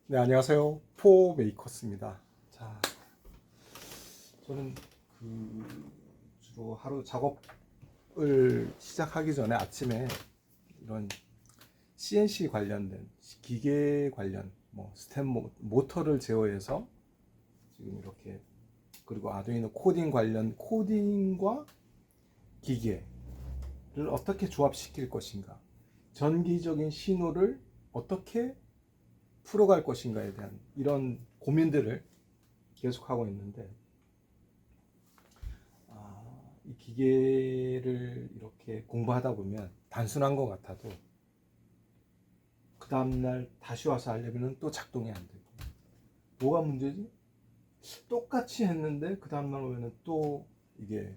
네, 안녕하세요. 포메이커스입니다. 자, 저는 주로 하루 작업을 시작하기 전에 아침에 이런 CNC 관련된 기계 관련 스템 모터를 제어해서 지금 이렇게, 그리고 아두이노 코딩 관련 코딩과 기계를 어떻게 조합시킬 것인가, 전기적인 신호를 어떻게 풀어갈 것인가에 대한 이런 고민들을 계속하고 있는데, 이 기계를 이렇게 공부하다 보면 단순한 것 같아도 그 다음날 다시 와서 하려면 또 작동이 안 되고, 뭐가 문제지? 똑같이 했는데 그 다음날 오면 또 이게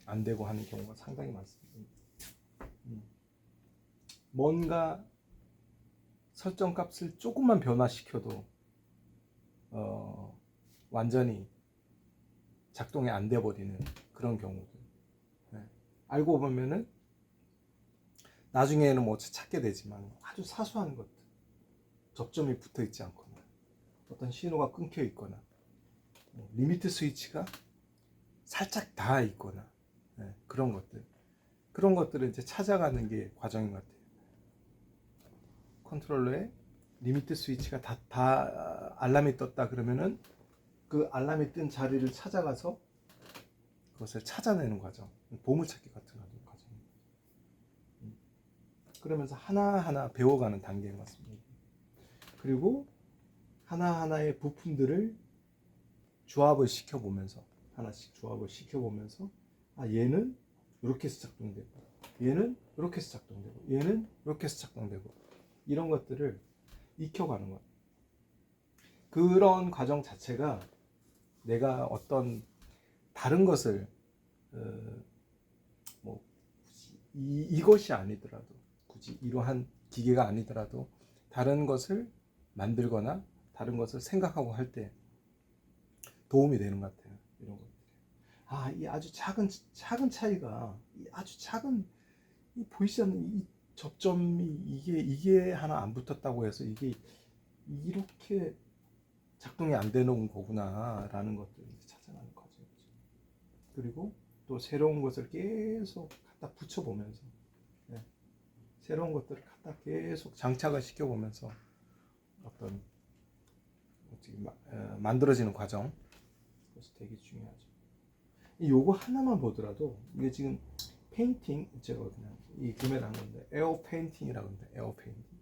안 되고 하는 경우가 상당히 많습니다. 뭔가 설정값을 조금만 변화시켜도 완전히 작동이 안 돼 버리는 그런 경우들. 네. 알고 보면은 나중에는 뭐 찾게 되지만 아주 사소한 것들, 접점이 붙어 있지 않거나 어떤 신호가 끊겨 있거나 리미트 스위치가 살짝 닿아 있거나, 네, 그런 것들을 이제 찾아가는 게 과정인 것 같아요. 컨트롤러에 리미트 스위치가 다 알람이 떴다 그러면은 그 알람이 뜬 자리를 찾아가서 그것을 찾아내는 과정, 보물찾기 같은 과정입니다. 그러면서 하나하나 배워가는 단계인 것 같습니다. 그리고 하나하나의 부품들을 조합을 시켜보면서, 하나씩 조합을 시켜보면서, 얘는 이렇게 해서 작동되고, 얘는 이렇게 해서 작동되고, 얘는 이렇게 해서 작동되고, 이런 것들을 익혀가는 것. 그런 과정 자체가 내가 어떤 다른 것을 뭐 이것이 아니더라도, 굳이 이러한 기계가 아니더라도 다른 것을 만들거나 다른 것을 생각하고 할 때 도움이 되는 것 같아요. 이런 것들이. 이 아주 작은 차이가, 이 아주 작은, 이 보이지 않는 이 접점이, 이게 하나 안 붙었다고 해서 이게 이렇게 작동이 안 되는 거구나라는 것들을 찾아가는 과정이죠. 그리고 또 새로운 것을 계속 갖다 붙여보면서, 네, 새로운 것들을 갖다 계속 장착을 시켜보면서 어떤 만들어지는 과정, 그것이 되게 중요하죠. 요거 하나만 보더라도, 이게 지금 페인팅, 제가 그냥 이 구매를 한 건데 에어 페인팅이라고 합니다. 에어 페인팅.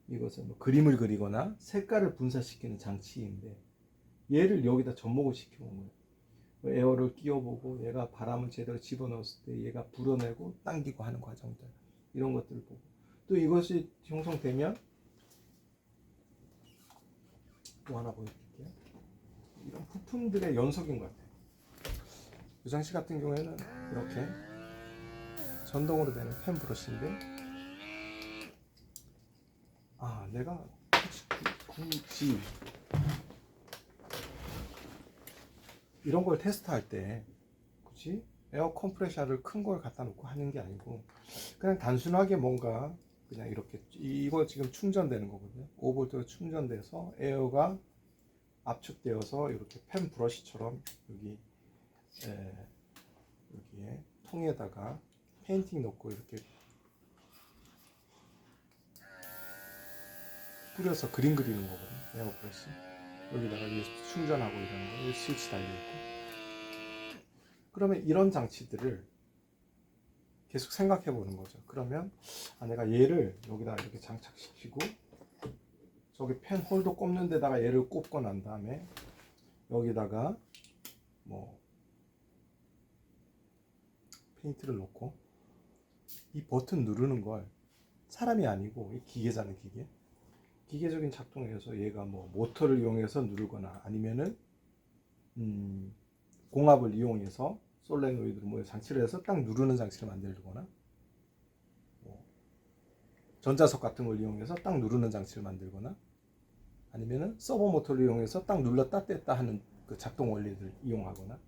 이것은 뭐 그림을 그리거나 색깔을 분사시키는 장치인데, 얘를 여기다 접목을 시켜본 거예요. 에어를 끼워보고, 얘가 바람을 제대로 집어넣었을 때 얘가 불어내고 당기고 하는 과정들, 이런 것들을 보고, 또 이것이 형성되면 또 하나 보여드릴게요. 이런 부품들의 연속인 것 같아요. 이 장치 같은 경우에는 이렇게 전동으로 되는 펜 브러쉬인데, 내가 굳이 이런 걸 테스트할 때 굳이 에어 컴프레셔를 큰 걸 갖다 놓고 하는 게 아니고, 그냥 단순하게 뭔가 그냥 이렇게, 이거 지금 충전되는 거거든요. 5V가 충전돼서 에어가 압축되어서 이렇게 펜 브러쉬처럼 여기에 통에다가 페인팅 넣고 이렇게 뿌려서 그림 그리는 거거든요. 에어 브러쉬 여기다가 USB 충전하고 이러는 거, 스위치 달려 있고. 그러면 이런 장치들을 계속 생각해 보는 거죠. 그러면 내가 얘를 여기다 이렇게 장착시키고, 저기 펜 홀더 꼽는 데다가 얘를 꼽고 난 다음에 여기다가 뭐 페인트를 놓고 이 버튼 누르는 걸 사람이 아니고 이 기계잖아요. 기계적인 작동에 의해서 얘가 뭐 모터를 이용해서 누르거나, 아니면은 공압을 이용해서 솔레노이드로 뭐 장치를 해서 딱 누르는 장치를 만들거나, 뭐 전자석 같은 걸 이용해서 딱 누르는 장치를 만들거나, 아니면은 서버 모터를 이용해서 딱 눌렀다 뗐다 하는 그 작동 원리를 이용하거나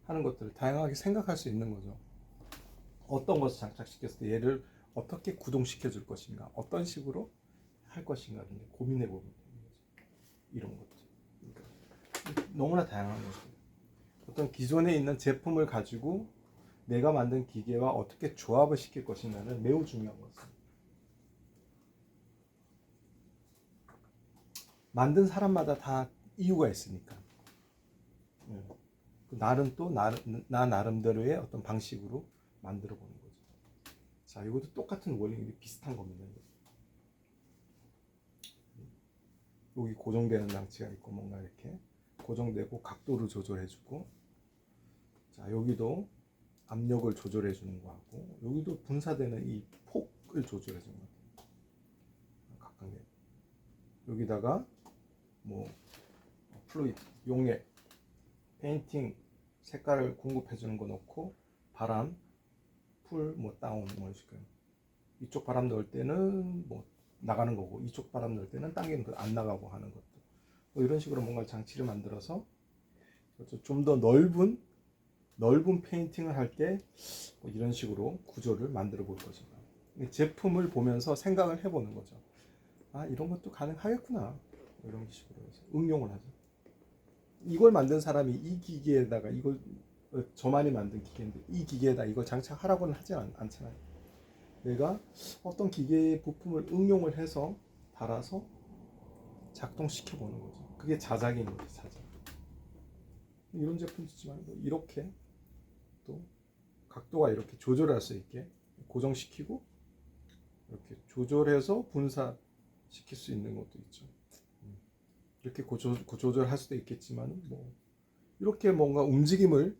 하는 것들을 다양하게 생각할 수 있는 거죠. 어떤 것을 장착시켰을 때 얘를 어떻게 구동시켜 줄 것인가, 어떤 식으로 할 것인가를 고민해 보면 되는 거죠. 이런 것들. 그러니까 너무나 다양한 거죠. 어떤 기존에 있는 제품을 가지고 내가 만든 기계와 어떻게 조합을 시킬 것인가는 매우 중요한 것입니다. 만든 사람마다 다 이유가 있으니까. 나름 또 나 나름대로의 어떤 방식으로 만들어 보는 거죠. 자, 이것도 똑같은 원리 비슷한 겁니다. 여기 고정되는 장치가 있고 뭔가 이렇게 고정되고 각도를 조절해주고, 자 여기도 압력을 조절해주는 거하고, 여기도 분사되는 이 폭을 조절해주는 거. 각각 여기다가 뭐 플루이드, 용액, 페인팅 색깔을 공급해주는 거 넣고, 바람, 풀, 뭐 다운, 뭐 이렇게 이쪽 바람 넣을 때는 뭐 나가는 거고, 이쪽 바람 넣을 때는 당기는 거 안 나가고 하는 것도, 뭐 이런 식으로 뭔가 장치를 만들어서 좀 더 넓은 페인팅을 할 때 뭐 이런 식으로 구조를 만들어 볼 것인가. 제품을 보면서 생각을 해보는 거죠. 아, 이런 것도 가능하겠구나. 이런 식으로 해서 응용을 하죠. 이걸 만든 사람이 이 기계에다가 이걸 저만이 만든 기계인데 이 기계에다 이걸 장착하라고는 하지 않잖아요. 내가 어떤 기계의 부품을 응용을 해서 달아서 작동시켜 보는 거죠. 그게 자작인 거죠, 자작. 이런 제품도 있지만 이렇게 또 각도가 이렇게 조절할 수 있게 고정시키고 이렇게 조절해서 분사시킬 수 있는 것도 있죠. 이렇게 조절할 수도 있겠지만 뭐 이렇게 뭔가 움직임을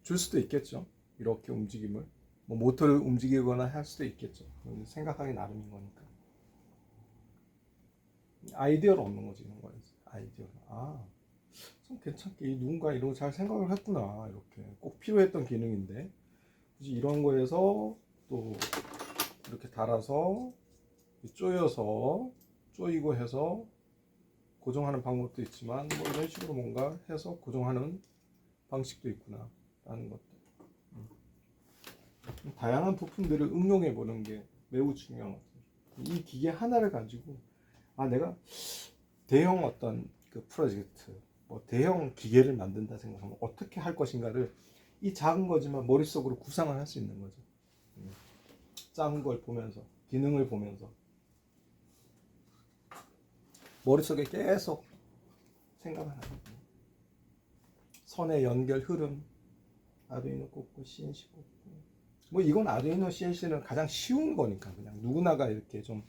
줄 수도 있겠죠. 이렇게 움직임을 뭐 모터를 움직이거나 할 수도 있겠죠. 생각하기 나름인 거니까. 아이디어를 얻는 거지, 이런 거에서. 아이디어를. 아, 참 괜찮게 누군가 이런 거 잘 생각을 했구나. 이렇게 꼭 필요했던 기능인데 굳이 이런 거에서 또 이렇게 달아서 조이고 해서 고정하는 방법도 있지만 뭐 이런 식으로 뭔가 해서 고정하는 방식도 있구나 라는 것들. 다양한 부품들을 응용해 보는 게 매우 중요한 것 같아요. 이 기계 하나를 가지고 내가 대형 어떤 그 프로젝트, 뭐 대형 기계를 만든다 생각하면 어떻게 할 것인가를 이 작은 거지만 머릿속으로 구상을 할 수 있는 거죠. 작은 걸 보면서, 기능을 보면서 머릿속에 계속 생각을 하는 거예요. 선의 연결 흐름, 아두이노 꽂고 CNC 꽂고, 뭐 이건 아두이노 CNC는 가장 쉬운 거니까 그냥 누구나가 이렇게 좀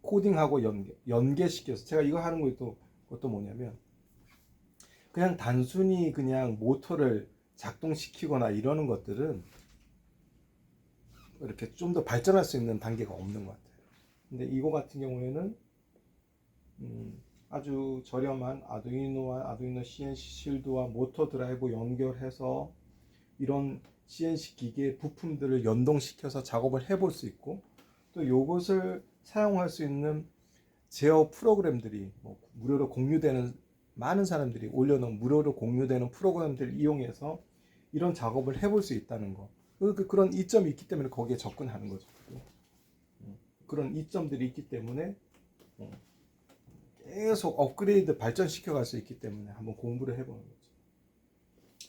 코딩하고 연계시켜서, 제가 이거 하는 것도 뭐냐면 그냥 단순히 그냥 모터를 작동시키거나 이러는 것들은 이렇게 좀 더 발전할 수 있는 단계가 없는 것 같아요. 근데 이거 같은 경우에는 아주 저렴한 아두이노와 아두이노 CNC 실드와 모터 드라이브 연결해서 이런 CNC 기계 부품들을 연동시켜서 작업을 해볼 수 있고, 또 이것을 사용할 수 있는 제어 프로그램들이 뭐 무료로 공유되는, 많은 사람들이 올려놓은 무료로 공유되는 프로그램들을 이용해서 이런 작업을 해볼 수 있다는 거, 그런 이점이 있기 때문에 거기에 접근하는 거죠. 그런 이점들이 있기 때문에 계속 업그레이드 발전시켜 갈 수 있기 때문에 한번 공부를 해보는 거죠.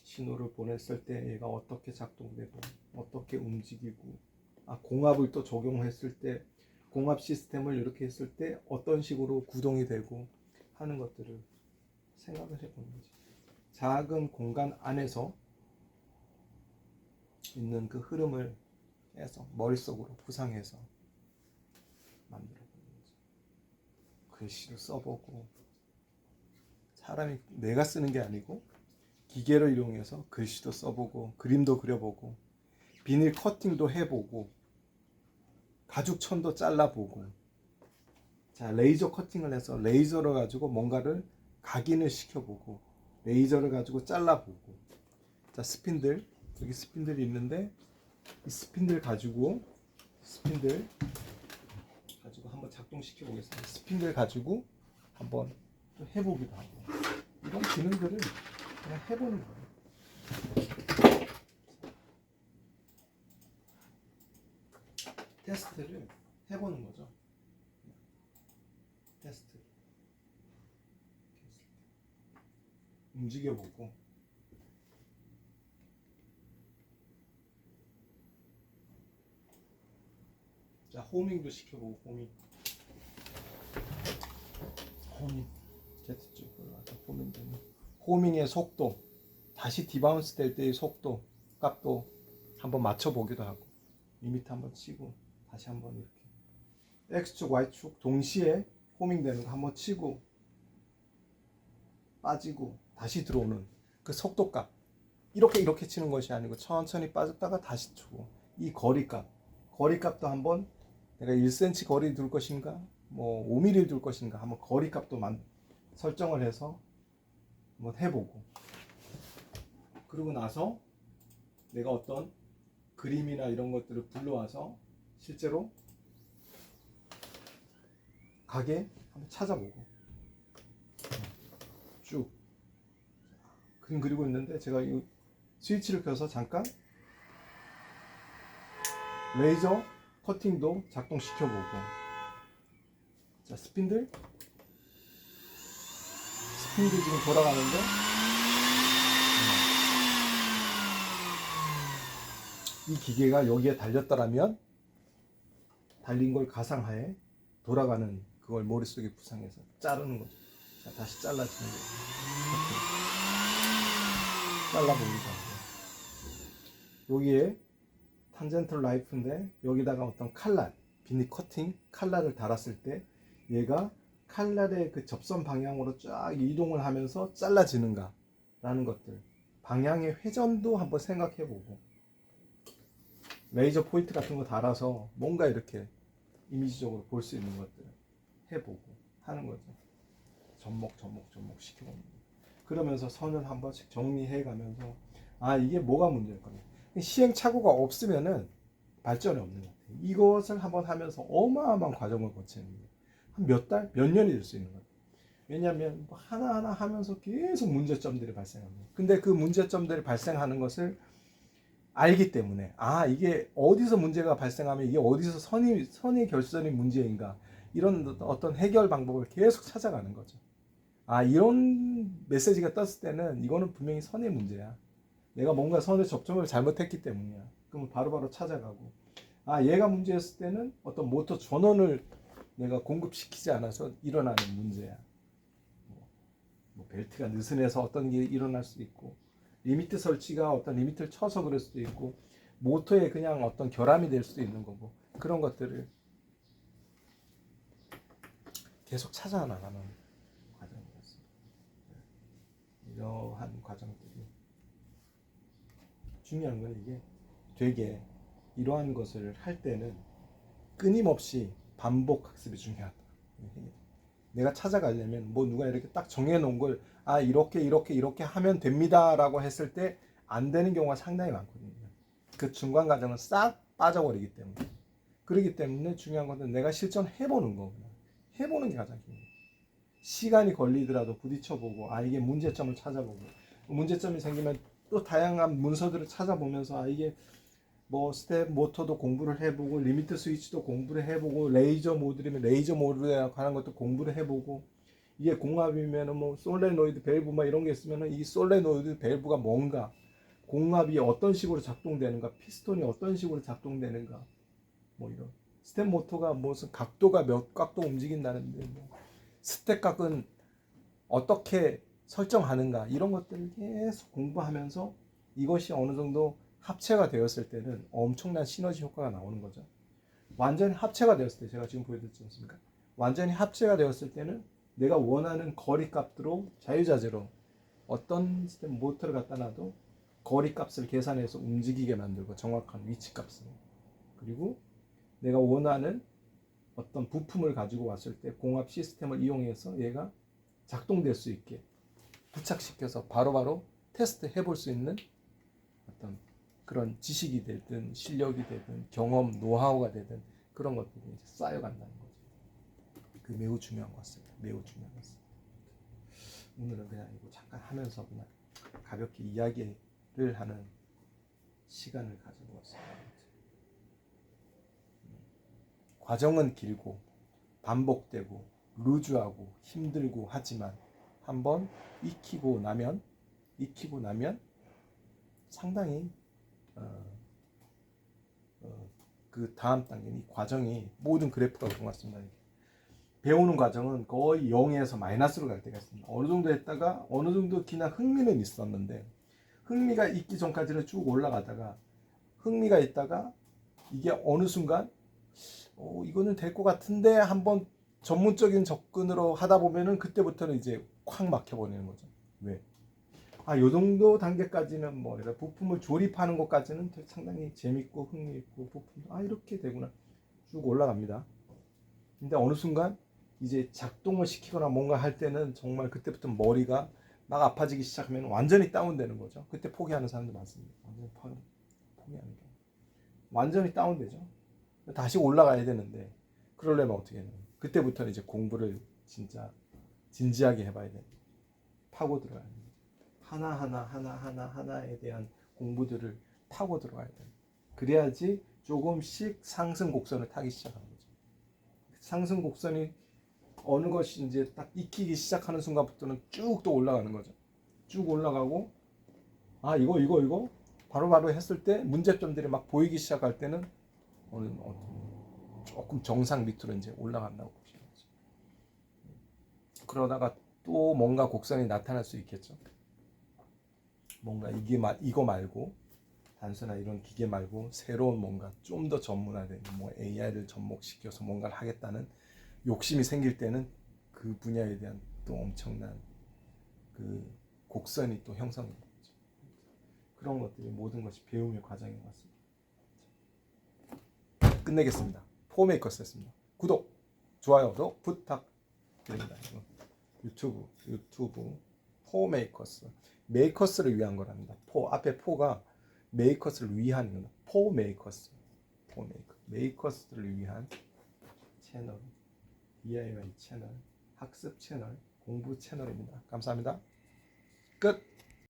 신호를 보냈을 때 얘가 어떻게 작동되고 어떻게 움직이고, 공압을 또 적용했을 때 공압 시스템을 이렇게 했을 때 어떤 식으로 구동이 되고 하는 것들을 생각을 해보는 거죠. 작은 공간 안에서 있는 그 흐름을 해서 머릿속으로 구상해서 만들어 보는 거죠. 글씨를 써보고, 사람이 내가 쓰는 게 아니고 기계를 이용해서 글씨도 써보고 그림도 그려보고 비닐 커팅도 해보고 가죽천도 잘라보고, 자 레이저 커팅을 해서 레이저를 가지고 뭔가를 각인을 시켜보고 레이저를 가지고 잘라보고, 자 스핀들, 여기 스핀들이 있는데 이 스핀들 가지고 한번 작동시켜 보겠습니다. 스핀들 가지고 한번 또 해보기도 하고, 이런 기능들을 그냥 해보는 거예요. 테스트를 해보는 거죠. 테스트 움직여보고 자 호밍도 시켜보고 호밍 Z쪽 올라가서 호밍 되면 호밍의 속도 다시 디바운스 될 때의 속도 값도 한번 맞춰보기도 하고 리미트 한번 치고 다시 한번 이렇게 X축 Y축 동시에 호밍 되는 거 한번 치고 빠지고 다시 들어오는 그 속도값 이렇게 치는 것이 아니고 천천히 빠졌다가 다시 치고 이 거리값도 한번 내가 1cm 거리 둘 것인가 뭐 5mm 둘 것인가 한번 거리값도 설정을 해서 한번 해보고 그러고 나서 내가 어떤 그림이나 이런 것들을 불러와서 실제로 가게 한번 찾아보고 쭉 그림 그리고 있는데 제가 이 스위치를 켜서 잠깐 레이저 커팅도 작동시켜보고 자 스핀들 지금 돌아가는데 이 기계가 여기에 달렸더라면 달린 걸 가상하에 돌아가는 그걸 머릿속에 구상해서 자르는 거죠. 자, 다시 잘라주는 거죠. 잘라보기도 하고 여기에 탄젠트 라이프인데 여기다가 어떤 칼날 비닐 커팅 칼날을 달았을 때 얘가 칼날의 그 접선 방향으로 쫙 이동을 하면서 잘라지는가 라는 것들 방향의 회전도 한번 생각해보고 레이저 포인트 같은 거 달아서 뭔가 이렇게 이미지적으로 볼 수 있는 것들 해보고 하는 거죠. 접목 시켜보는 거예요. 그러면서 선을 한 번씩 정리해 가면서 아 이게 뭐가 문제일까 시행착오가 없으면은 발전이 없는 것 같아요. 이것을 한번 하면서 어마어마한 과정을 거치는 거예요. 한 몇 달, 몇 년이 될 수 있는 거예요. 왜냐하면 하나하나 하면서 계속 문제점들이 발생합니다. 근데 그 문제점들이 발생하는 것을 알기 때문에 아 이게 어디서 문제가 발생하면 이게 어디서 선의 결선이 문제인가 이런 어떤 해결 방법을 계속 찾아가는 거죠. 아 이런 메시지가 떴을 때는 이거는 분명히 선의 문제야. 내가 뭔가 선의 접촉을 잘못했기 때문이야. 그럼 바로바로 찾아가고 아 얘가 문제였을 때는 어떤 모터 전원을 내가 공급시키지 않아서 일어나는 문제야. 뭐 벨트가 느슨해서 어떤 게 일어날 수도 있고 리미트 설치가 어떤 리미트를 쳐서 그럴 수도 있고 모터에 그냥 어떤 결함이 될 수도 있는 거고 그런 것들을 계속 찾아나가는 과정이었습니다. 이러한 과정들이 중요한 건 이게 되게 이러한 것을 할 때는 끊임없이 반복 학습이 중요하다. 내가 찾아가려면 뭐 누가 이렇게 딱 정해놓은 걸 아 이렇게 하면 됩니다라고 했을 때 안 되는 경우가 상당히 많거든요. 그 중간 과정은 싹 빠져버리기 때문에 그렇기 때문에 중요한 것은 내가 실전해보는 거구나. 해보는 게 가장 중요해요. 시간이 걸리더라도 부딪혀보고 아 이게 문제점을 찾아보고 문제점이 생기면 또 다양한 문서들을 찾아보면서 아 이게 뭐 스텝 모터도 공부를 해보고 리미트 스위치도 공부를 해보고 레이저 모듈이면 레이저 모듈에 관한 것도 공부를 해보고 이게 공합이면은 뭐 솔레노이드 밸브 막 이런 게 있으면은 이 솔레노이드 밸브가 뭔가 공합이 어떤 식으로 작동되는가 피스톤이 어떤 식으로 작동되는가 뭐 이런 스텝 모터가 무슨 각도가 몇 각도 움직인다는데 뭐 스텝 각은 어떻게 설정하는가 이런 것들을 계속 공부하면서 이것이 어느 정도 합체가 되었을 때는 엄청난 시너지 효과가 나오는 거죠. 완전히 합체가 되었을 때 제가 지금 보여드렸지 않습니까? 완전히 합체가 되었을 때는 내가 원하는 거리 값으로 자유자재로 어떤 시스템 모터를 갖다 놔도 거리 값을 계산해서 움직이게 만들고 정확한 위치 값을 그리고 내가 원하는 어떤 부품을 가지고 왔을 때 공합 시스템을 이용해서 얘가 작동될 수 있게 부착시켜서 바로바로 테스트 해볼 수 있는 어떤 그런 지식이 되든 실력이 되든 경험, 노하우가 되든 그런 것들이 이제 쌓여간다는 거죠. 그 매우 중요한 것 같습니다. 매우 중요한 것 같습니다. 오늘은 그냥 이거 잠깐 하면서 그냥 가볍게 이야기를 하는 시간을 가지고 왔습니다. 과정은 길고 반복되고 루즈하고 힘들고 하지만 한번 익히고 나면 상당히 그 다음 단계 이 과정이 모든 그래프가 그런 것 같습니다. 배우는 과정은 거의 0에서 마이너스로 갈 때가 있습니다. 어느 정도 했다가 어느 정도 그냥 흥미는 있었는데 흥미가 있기 전까지는 쭉 올라가다가 흥미가 있다가 이게 어느 순간 이거는 될 것 같은데 한번 전문적인 접근으로 하다 보면은 그때부터는 이제 콱 막혀버리는 거죠. 왜? 요 정도 단계까지는 뭐 부품을 조립하는 것까지는 상당히 재밌고 흥미있고 부품 이렇게 되구나 쭉 올라갑니다. 근데 어느 순간 이제 작동을 시키거나 뭔가 할 때는 정말 그때부터 머리가 막 아파지기 시작하면 완전히 다운되는 거죠. 그때 포기하는 사람들 많습니다. 완전히 포기하는 게 완전히 다운되죠. 다시 올라가야 되는데 그러려면 어떻게 해야 되나? 그때부터는 이제 공부를 진짜 진지하게 해봐야 돼. 파고 들어가야 돼. 하나하나에 대한 공부들을 파고 들어가야 돼. 그래야지 조금씩 상승 곡선을 타기 시작하는 거죠. 상승 곡선이 어느 것이 이제 딱 익히기 시작하는 순간부터는 쭉 또 올라가는 거죠. 쭉 올라가고 이거 바로바로 했을 때 문제점들이 막 보이기 시작할 때는 조금 정상 밑으로 이제 올라간다고 보시면 되죠. 그러다가 또 뭔가 곡선이 나타날 수 있겠죠. 뭔가 이거 말고 단순한 이런 기계 말고 새로운 뭔가 좀 더 전문화된 뭐 AI를 접목시켜서 뭔가를 하겠다는 욕심이 생길 때는 그 분야에 대한 또 엄청난 그 곡선이 또 형성이 되죠. 그런 것들이 모든 것이 배움의 과정인 것 같습니다. 끝내겠습니다. 포메이커스였습니다. 구독, 좋아요도 부탁드립니다. 유튜브 포메이커스 메이커스를 위한 거랍니다. 앞에 포가 메이커스를 위한 겁니다. 포메이커스 메이커스를 위한 채널 DIY 채널 학습 채널 공부 채널입니다. 감사합니다. 끝.